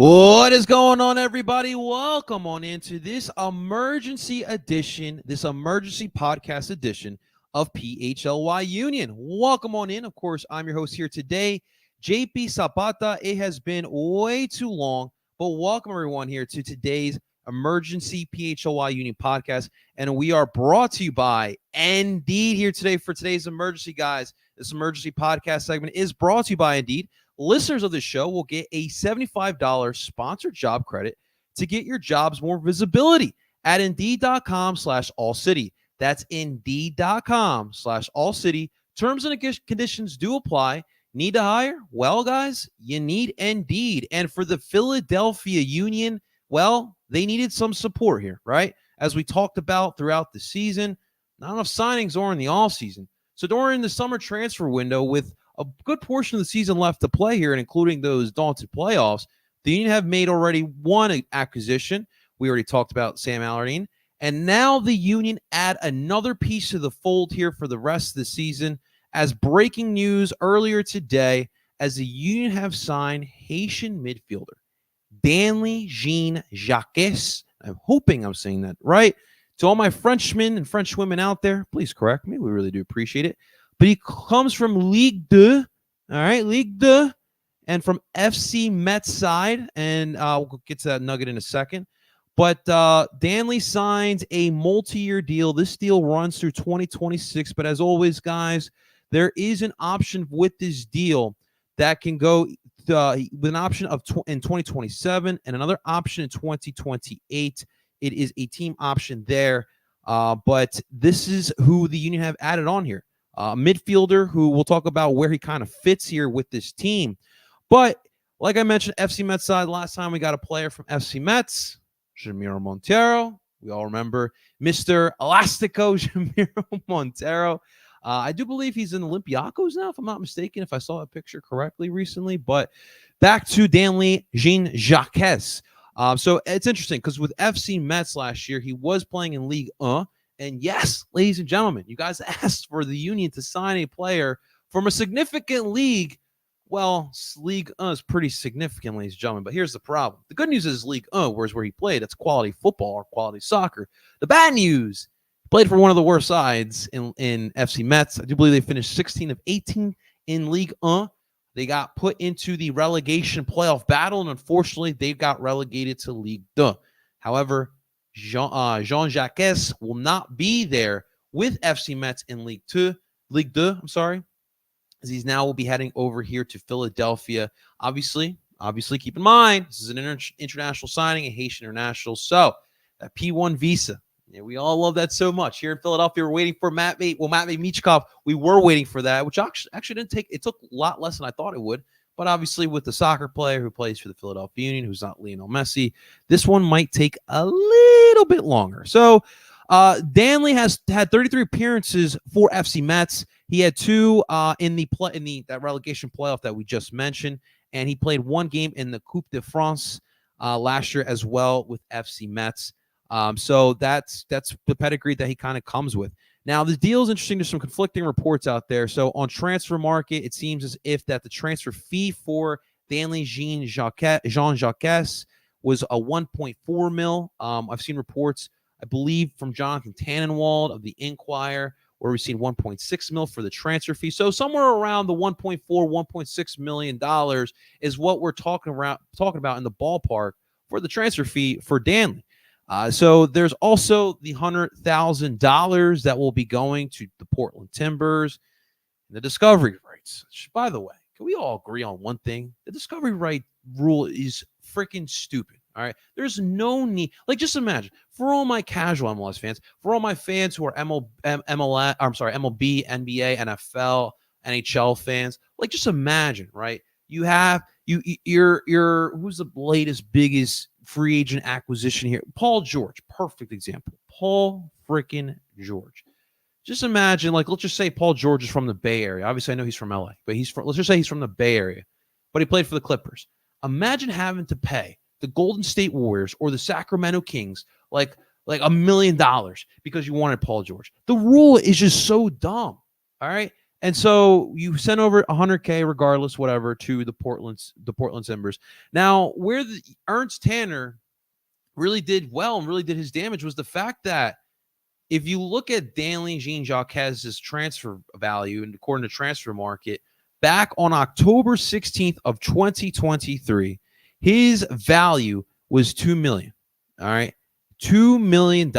What is going on, everybody? Welcome on into this emergency podcast edition of PHLY Union. Welcome on in. Of course, I'm your host here today, JP Zapata. It has been way too long, but welcome everyone here to today's emergency PHLY Union podcast. And we are brought to you by Indeed here today for today's emergency, guys. This emergency podcast segment is brought to you by Indeed. Listeners of the show will get a $75 sponsored job credit to get your jobs more visibility at Indeed.com/AllCity. That's Indeed.com/AllCity. Terms and conditions do apply. Need to hire? Well, guys, you need Indeed. And for the Philadelphia Union, well, they needed some support here, right? As we talked about throughout the season, not enough signings during the offseason. So during the summer transfer window, with a good portion of the season left to play here, and including those daunted playoffs, the Union have made already one acquisition. We already talked about Sam Allardyne. And now the Union add another piece to the fold here for the rest of the season, as breaking news earlier today, as the Union have signed Haitian midfielder Danley Jacques. I'm hoping I'm saying that right. To all my Frenchmen and French women out there, please correct me. We really do appreciate it. But he comes from Ligue 2, all right, Ligue 2, and from FC Metz side, and we'll get to that nugget in a second. But Danley signs a multi-year deal. This deal runs through 2026, but as always, guys, there is an option with this deal that can go with an option of in 2027 and another option in 2028. It is a team option there, but this is who the Union have added on here. Midfielder who we'll talk about where he kind of fits here with this team. But like I mentioned, FC Metz side, last time we got a player from FC Metz, Jamiro Montero. We all remember Mr. Elastico Jamiro Montero. I do believe he's in Olympiacos now, if I'm not mistaken, if I saw a picture correctly recently. But back to Danley Jacques. So it's interesting because with FC Metz last year, he was playing in Ligue 1. And yes, ladies and gentlemen, you guys asked for the Union to sign a player from a significant league. Well, Ligue 1 is pretty significant, ladies and gentlemen. But here's the problem. The good news is Ligue 1, where he played, that's quality football or quality soccer. The bad news, he played for one of the worst sides in FC Metz. I do believe they finished 16 of 18 in Ligue 1. They got put into the relegation playoff battle, and unfortunately, they got relegated to Ligue 2. However, Jean-Jacques will not be there with FC Metz in Ligue 2, as he's now will be heading over here to Philadelphia. Obviously, keep in mind, this is an international signing, a Haitian international. So, that P1 visa, yeah, we all love that so much. Here in Philadelphia, we're waiting for Matvei Michkov. We were waiting for that, which actually didn't take, it took a lot less than I thought it would. But obviously, with the soccer player who plays for the Philadelphia Union, who's not Lionel Messi, this one might take a little bit longer. So, Danley has had 33 appearances for FC Metz. He had 2 in that relegation playoff that we just mentioned, and he played 1 game in the Coupe de France last year as well with FC Metz. So that's the pedigree that he kind of comes with. Now, the deal is interesting. There's some conflicting reports out there. So on Transfer Market, it seems as if that the transfer fee for Danley Jean-Jacques was a 1.4 mil. I've seen reports, I believe, from Jonathan Tannenwald of the Inquirer, where we've seen 1.6 mil for the transfer fee. So somewhere around the 1.4, $1.6 million is what we're talking about in the ballpark for the transfer fee for Danley. So there's also the $100,000 that will be going to the Portland Timbers, the discovery rights. By the way, can we all agree on one thing? The discovery right rule is freaking stupid. All right. There's no need. Like, just imagine, for all my casual MLS fans, for all my fans who are MLB, NBA, NFL, NHL fans, like, just imagine, right? You're who's the latest, biggest free agent acquisition here? Paul George, perfect example. Paul freaking George. Just imagine, like, let's just say Paul George is from the Bay Area. Obviously, I know he's from LA, but let's just say he's from the Bay Area, but he played for the Clippers. Imagine having to pay the Golden State Warriors or the Sacramento Kings like $1 million because you wanted Paul George. The rule is just so dumb. All right. And so you send over 100K regardless, whatever, to the Portland Timbers. Now, where the Ernst Tanner really did well and really did his damage was the fact that if you look at Danley Jacques' transfer value, and according to Transfer Market, back on October 16th of 2023, his value was $2 million. All right, $2 million.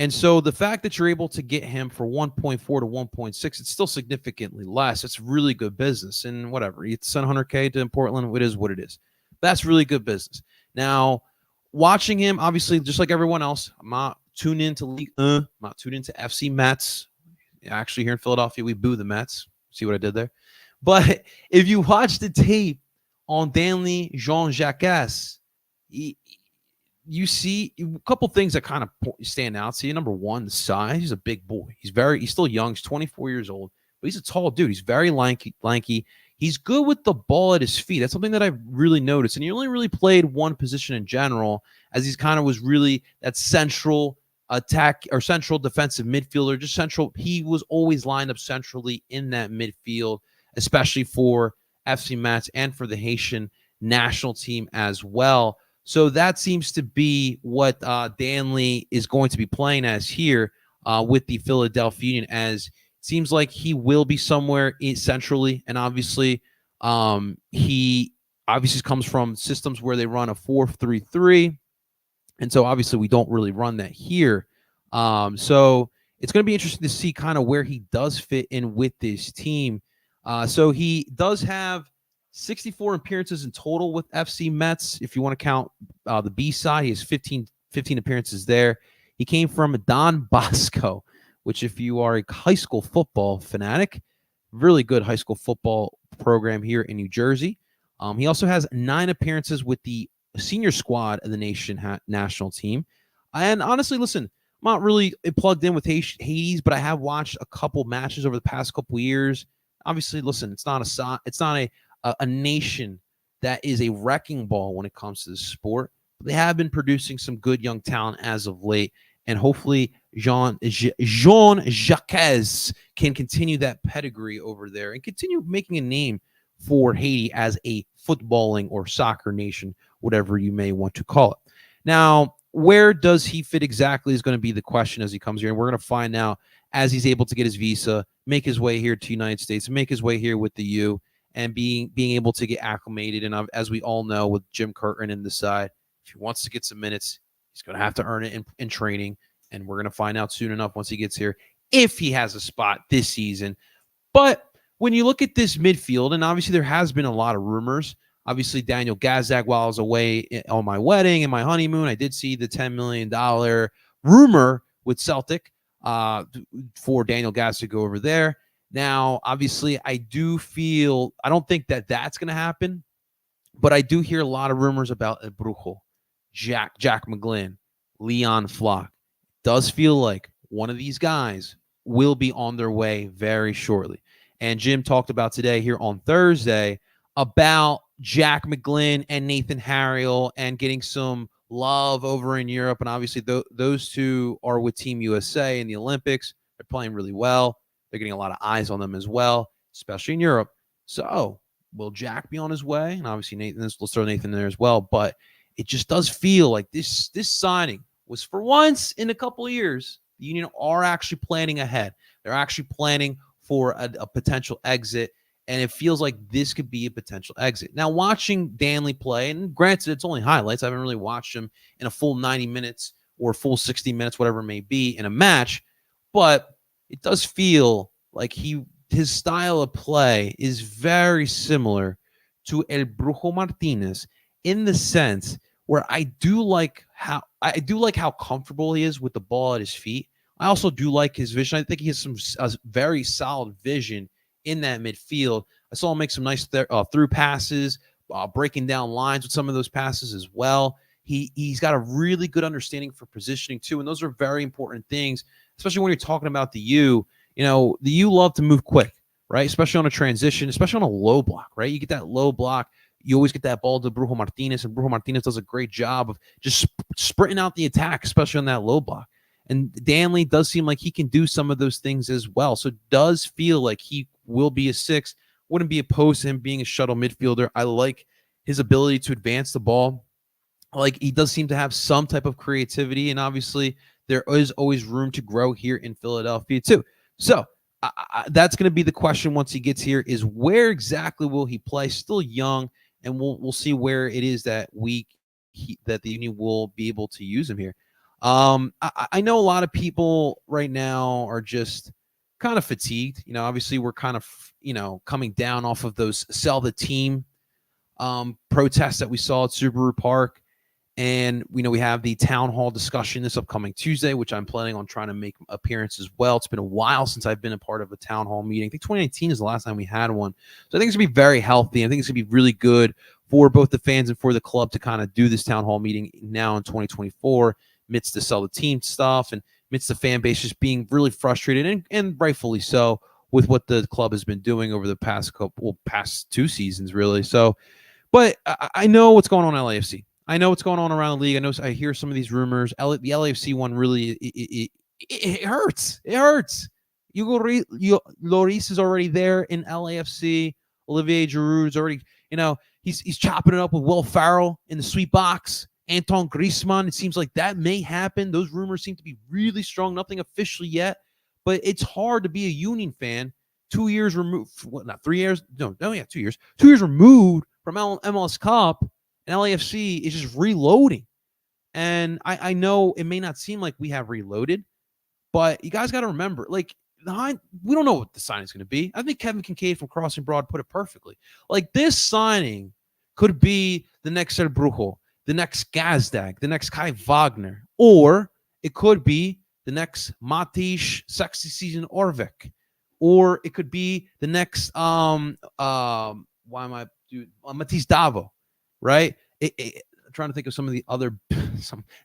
And so the fact that you're able to get him for 1.4 to 1.6, it's still significantly less. It's really good business. And whatever, you send 100K to Portland, it is what it is. That's really good business. Now, watching him, obviously, just like everyone else, I'm not tuned into League. I'm not tuned into FC Mets. Actually, here in Philadelphia, we boo the Mets. See what I did there? But if you watch the tape on Danley Jacques, you see a couple things that kind of stand out. See, number one, the size. He's a big boy. He's still young. He's 24 years old, but he's a tall dude. He's very lanky. He's good with the ball at his feet. That's something that I've really noticed. And he only really played one position in general, as he's kind of was really that central attack or central defensive midfielder, just central. He was always lined up centrally in that midfield, especially for FC Metz and for the Haitian national team as well. So that seems to be what Danley is going to be playing as here with the Philadelphia Union, as it seems like he will be somewhere centrally. And obviously, he obviously comes from systems where they run a 4-3-3. And so obviously we don't really run that here. So it's going to be interesting to see kind of where he does fit in with this team. So he does have 64 appearances in total with FC Metz. If you want to count the B side, he has 15 appearances there. He came from Don Bosco, which if you are a high school football fanatic, really good high school football program here in New Jersey. He also has 9 appearances with the senior squad of the national team. And honestly, listen, I'm not really plugged in with Hades, but I have watched a couple matches over the past couple years. Obviously, listen, it's not a nation that is a wrecking ball when it comes to the sport. But they have been producing some good young talent as of late, and hopefully Jean Jacques can continue that pedigree over there and continue making a name for Haiti as a footballing or soccer nation, whatever you may want to call it. Now, where does he fit exactly is going to be the question as he comes here, and we're going to find out as he's able to get his visa, make his way here to the United States, make his way here with the U, and being able to get acclimated. And as we all know, with Jim Curtin in the side, if he wants to get some minutes, he's going to have to earn it in training, and we're going to find out soon enough once he gets here if he has a spot this season. But when you look at this midfield, and obviously there has been a lot of rumors. Obviously, Daniel Gazdag, while I was away on my wedding and my honeymoon, I did see the $10 million rumor with Celtic for Daniel Gazdag to go over there. Now, obviously, I don't think that that's going to happen, but I do hear a lot of rumors about El Brujo, Jack McGlynn, Leon Flock. Does feel like one of these guys will be on their way very shortly. And Jim talked about today here on Thursday about Jack McGlynn and Nathan Harriel and getting some love over in Europe. And obviously those two are with Team USA in the Olympics. They're playing really well. They're getting a lot of eyes on them as well, especially in Europe. So will Jack be on his way? And obviously Nathan, let's throw Nathan in there as well. But it just does feel like this signing was for once in a couple of years. The Union are actually planning ahead. They're actually planning for a potential exit. And it feels like this could be a potential exit. Now, watching Danley play, and granted, it's only highlights. I haven't really watched him in a full 90 minutes or full 60 minutes, whatever it may be, in a match. But it does feel like his style of play is very similar to El Brujo Martinez in the sense where I do like how comfortable he is with the ball at his feet. I also do like his vision. I think he has some very solid vision in that midfield. I saw him make some nice through passes, breaking down lines with some of those passes as well. He's got a really good understanding for positioning too, and those are very important things, especially when you're talking about the U. You know, the U love to move quick, right? Especially on a transition, especially on a low block, right? You get that low block, you always get that ball to Brujo Martinez, and Brujo Martinez does a great job of just sprinting out the attack, especially on that low block. And Danley does seem like he can do some of those things as well. So it does feel like he will be a 6. Wouldn't be opposed to him being a shuttle midfielder. I like his ability to advance the ball. Like, he does seem to have some type of creativity, and obviously there is always room to grow here in Philadelphia too. So that's going to be the question once he gets here, is where exactly will he play? Still young, and we'll see where it is that that the Union will be able to use him here. I know a lot of people right now are just kind of fatigued. Obviously we're kind of, coming down off of those sell the team protests that we saw at Subaru Park. And we have the town hall discussion this upcoming Tuesday, which I'm planning on trying to make an appearance as well. It's been a while since I've been a part of a town hall meeting. I think 2019 is the last time we had one. So I think it's going to be very healthy. I think it's going to be really good for both the fans and for the club to kind of do this town hall meeting now in 2024, amidst the sell the team stuff and amidst the fan base just being really frustrated, and rightfully so, with what the club has been doing over the past 2 seasons, really. So, but I know what's going on in LAFC. I know what's going on around the league. I hear some of these rumors. The LAFC one really, it hurts. It hurts. Lloris is already there in LAFC. Olivier Giroud's already, he's chopping it up with Will Farrell in the sweet box. Antoine Griezmann, it seems like that may happen. Those rumors seem to be really strong. Nothing officially yet, but it's hard to be a Union fan 2 years removed. What, not 3 years? No, yeah, 2 years. 2 years removed from MLS Cup. And LAFC is just reloading. And I know it may not seem like we have reloaded, but you guys got to remember, like, we don't know what the signing is going to be. I think Kevin Kincaid from Crossing Broad put it perfectly. Like, this signing could be the next El Brujo, the next Gazdag, the next Kai Wagner, or it could be the next Matish Sexy Season Orvik, or it could be the next Matisse Davo. Right? I'm trying to think of some of the other.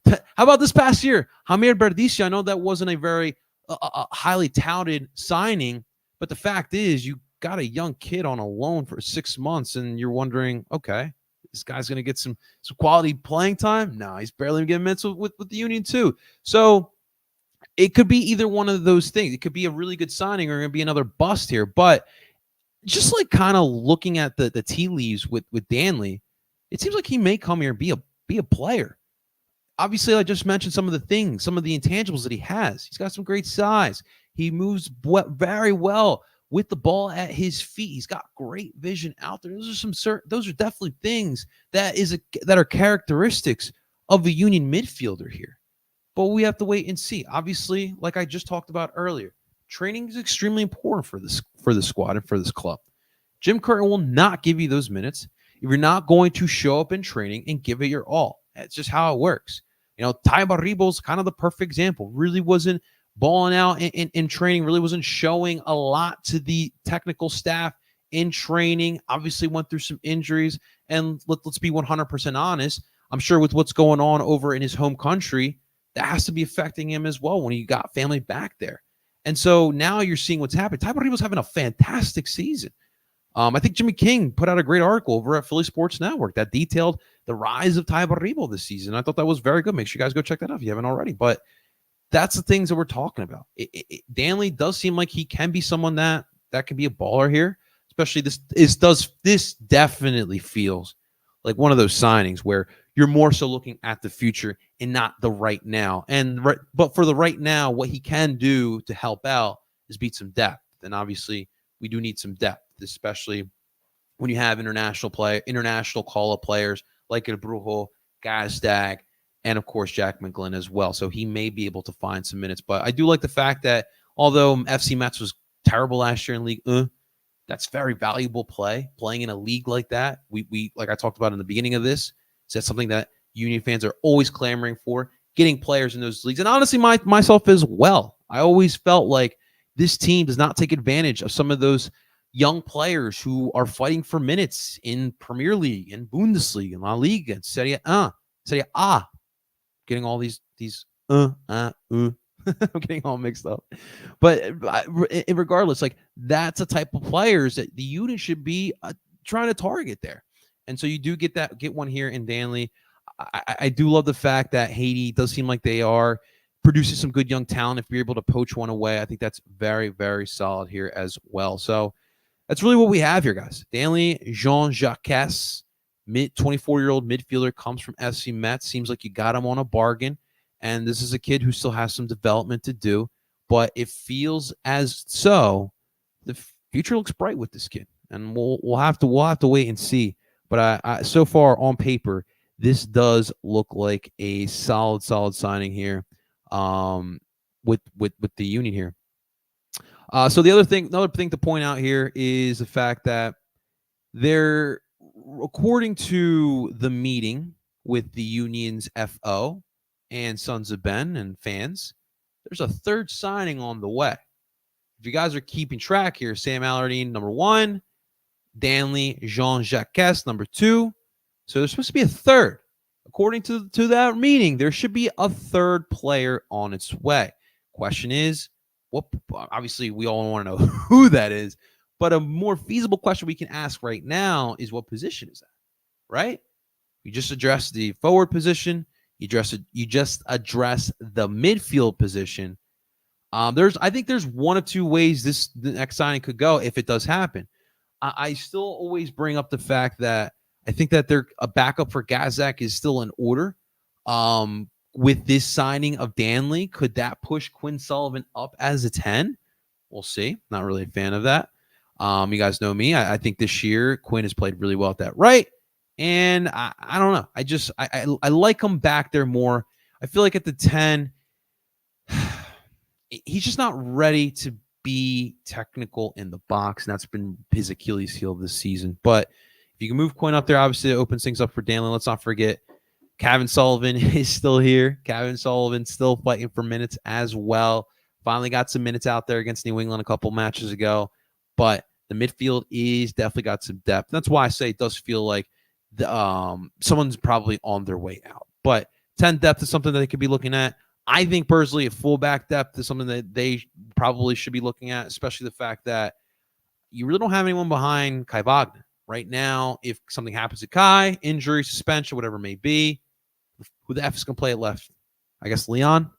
How about this past year? Hamir Berdicia. I know that wasn't a very highly touted signing, but the fact is, you got a young kid on a loan for 6 months, and you're wondering, okay, this guy's going to get some quality playing time. No, he's barely getting minutes with the Union too. So it could be either one of those things. It could be a really good signing, or going to be another bust here. But just like kind of looking at the tea leaves with Danley, it seems like he may come here and be a player. Obviously, I just mentioned some of the things, some of the intangibles that he has. He's got some great size. He moves very well with the ball at his feet. He's got great vision out there. Those are definitely things that are characteristics of a Union midfielder here. But we have to wait and see. Obviously, like I just talked about earlier, training is extremely important for the squad and for this club. Jim Curtin will not give you those minutes if you're not going to show up in training and give it your all. That's just how it works. Ty Barribo's kind of the perfect example. Really wasn't balling out in training, really wasn't showing a lot to the technical staff in training. Obviously went through some injuries. And let's be 100% honest. I'm sure with what's going on over in his home country, that has to be affecting him as well when you got family back there. And so now you're seeing what's happening. Ty Barribo's having a fantastic season. I think Jimmy King put out a great article over at Philly Sports Network that detailed the rise of Ty Barribo this season. I thought that was very good. Make sure you guys go check that out if you haven't already. But that's the things that we're talking about. Danley does seem like he can be someone that can be a baller here. Especially this definitely feels like one of those signings where you're more so looking at the future and not the right now. But for the right now, what he can do to help out is beat some depth. And obviously, we do need some depth, especially when you have international call-up players like El Brujo, Gazdag, and of course Jack McGlynn as well. So he may be able to find some minutes. But I do like the fact that although FC Metz was terrible last year in League 1, that's very valuable playing in a league like that. We like I talked about in the beginning of this, so that's something that Union fans are always clamoring for, getting players in those leagues. And honestly, myself as well. I always felt like this team does not take advantage of some of those young players who are fighting for minutes in Premier League, in Bundesliga, in La Liga, in Serie A. Getting all these I'm getting all mixed up. But regardless, like, that's a type of players that the unit should be trying to target there. And so you do get one here in Danley. I do love the fact that Haiti does seem like they are produces some good young talent. If you're able to poach one away, I think that's very, very solid here as well. So that's really what we have here, guys. Danley Jean-Jacques, 24-year-old midfielder, comes from FC Metz. Seems like you got him on a bargain. And this is a kid who still has some development to do. But it feels as so the future looks bright with this kid. And we'll have to wait and see. But I so far on paper, this does look like a solid signing here with the Union here. So another thing to point out here is the fact that they're, according to the meeting with the Union's FO and Sons of Ben and fans, there's a third signing on the way. If you guys are keeping track here, Sam Allardyne, number 1, Danley Jean-Jacques, number 2. So there's supposed to be a third. According to that meeting, there should be a third player on its way. Question is, obviously we all want to know who that is, but a more feasible question we can ask right now is, what position is that? Right? You just addressed the forward position. You just addressed the midfield position. I think there's one of two ways the next signing could go if it does happen. I still always bring up the fact that I think that a backup for Gazak is still in order. With this signing of Danley, could that push Quinn Sullivan up as a 10? We'll see. Not really a fan of that. You guys know me. I think this year Quinn has played really well at that right. And I don't know. I like him back there more. I feel like at the 10, he's just not ready to be technical in the box. And that's been his Achilles heel this season. But if you can move Quinn up there, obviously it opens things up for Danley. Let's not forget, Kevin Sullivan is still here. Kevin Sullivan still fighting for minutes as well. Finally got some minutes out there against New England a couple matches ago. But the midfield is definitely got some depth. That's why I say it does feel like someone's probably on their way out. But 10 depth is something that they could be looking at. I think personally a fullback depth is something that they probably should be looking at, especially the fact that you really don't have anyone behind Kai Wagner. Right now, if something happens to Kai, injury, suspension, whatever it may be, who the F is going to play at left? I guess Leon.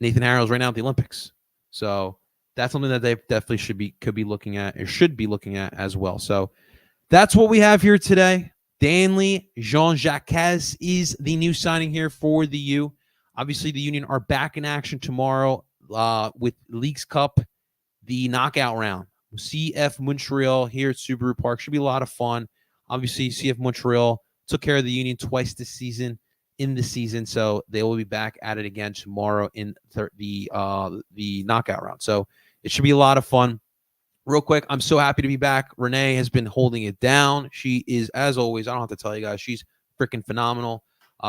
Nathan Harrell's right now at the Olympics. So that's something that they definitely could be looking at, or should be looking at as well. So that's what we have here today. Danley Jean-Jacques is the new signing here for the U. Obviously, the Union are back in action tomorrow with Leagues Cup, the knockout round. CF Montreal here at Subaru Park. Should be a lot of fun. Obviously, CF Montreal took care of the Union twice this season in the season, so they will be back at it again tomorrow in the knockout round. So it should be a lot of fun. Real quick, I'm so happy to be back. Renee has been holding it down. She is, as always, I don't have to tell you guys, she's freaking phenomenal.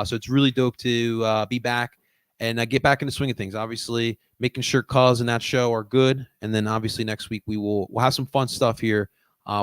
So it's really dope to be back and get back in the swing of things. Obviously, making sure cause and that show are good. And then obviously next week we'll have some fun stuff here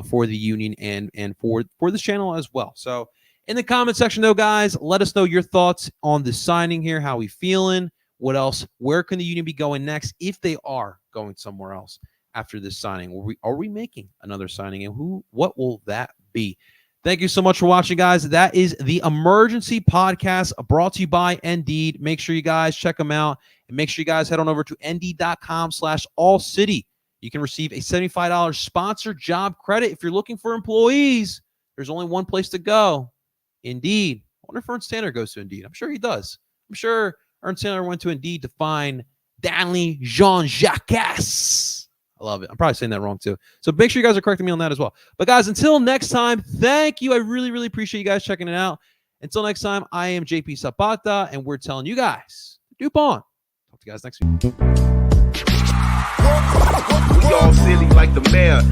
for the Union and for this channel as well. So in the comment section though, guys, let us know your thoughts on the signing here. How we feeling? What else? Where can the Union be going next if they are going somewhere else after this signing? Are we making another signing, and what will that be? Thank you so much for watching, guys. That is the Emergency Podcast brought to you by Indeed. Make sure you guys check them out, and make sure you guys head on over to Indeed.com/allcity. You can receive a $75 sponsored job credit if you're looking for employees. There's only one place to go, Indeed. I wonder if Ernst Tanner goes to Indeed. I'm sure he does. I'm sure Ernst Tanner went to Indeed to find Danley Jean-Jacques. I love it. I'm probably saying that wrong too. So make sure you guys are correcting me on that as well. But guys, until next time, thank you. I really, really appreciate you guys checking it out. Until next time, I am JP Zapata, and we're telling you guys, Dupont. Talk to you guys next week. We all silly like the mayor.